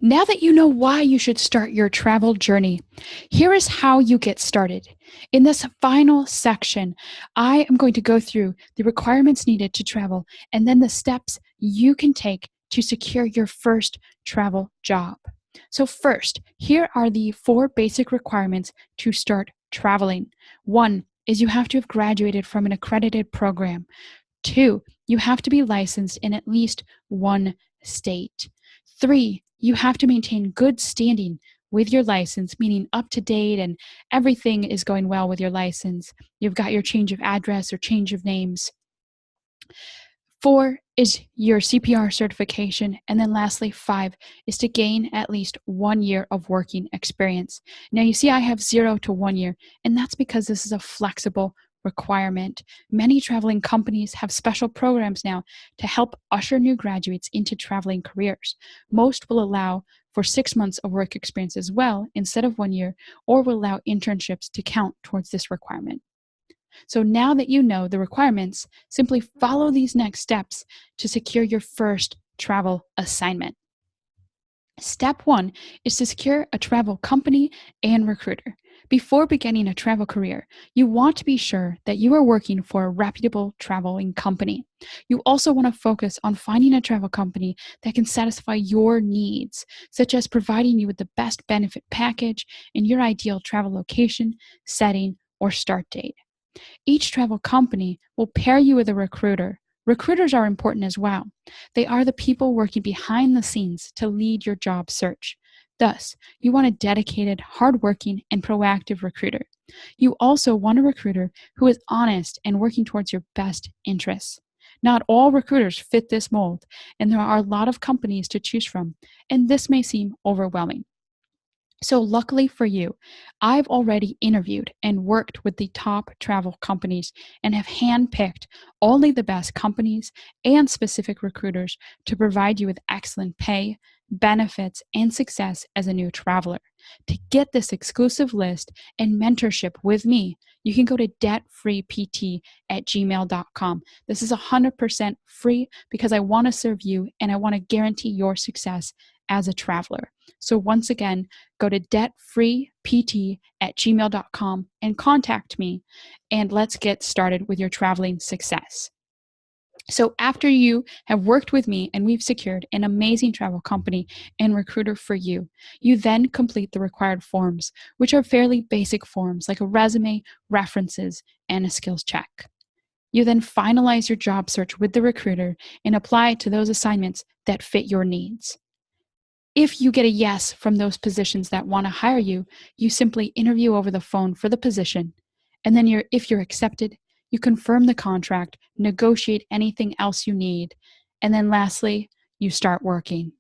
Now that you know why you should start your travel journey, here is how you get started. In this final section, I am going to go through the requirements needed to travel and then the steps you can take to secure your first travel job. So, first, here are the 4 basic requirements to start traveling. 1 is you have to have graduated from an accredited program. 2, you have to be licensed in at least 1 state. 3, you have to maintain good standing with your license, meaning up to date and everything is going well with your license. You've got your change of address or change of names. 4 is your CPR certification. And then lastly, 5 is to gain at least 1 year of working experience. Now you see I have 0 to 1 year, and that's because this is a flexible requirement. Many traveling companies have special programs now to help usher new graduates into traveling careers. Most will allow for 6 months of work experience as well instead of 1 year, or will allow internships to count towards this requirement. So now that you know the requirements, simply follow these next steps to secure your first travel assignment. Step 1 is to secure a travel company and recruiter. Before beginning a travel career, you want to be sure that you are working for a reputable traveling company. You also want to focus on finding a travel company that can satisfy your needs, such as providing you with the best benefit package in your ideal travel location, setting, or start date. Each travel company will pair you with a recruiter. Recruiters are important as well. They are the people working behind the scenes to lead your job search. Thus, you want a dedicated, hardworking, and proactive recruiter. You also want a recruiter who is honest and working towards your best interests. Not all recruiters fit this mold, and there are a lot of companies to choose from, and this may seem overwhelming. So luckily for you, I've already interviewed and worked with the top travel companies and have handpicked only the best companies and specific recruiters to provide you with excellent pay, benefits, and success as a new traveler. To get this exclusive list and mentorship with me, you can go to debtfreept@gmail.com. This is 100% free because I want to serve you and I want to guarantee your success as a traveler. So once again, go to debtfreept@gmail.com and contact me, and let's get started with your traveling success. So after you have worked with me and we've secured an amazing travel company and recruiter for you, you then complete the required forms, which are fairly basic forms like a resume, references, and a skills check. You then finalize your job search with the recruiter and apply to those assignments that fit your needs. If you get a yes from those positions that want to hire you, you simply interview over the phone for the position. And then if you're accepted, you confirm the contract, negotiate anything else you need. And then lastly, you start working.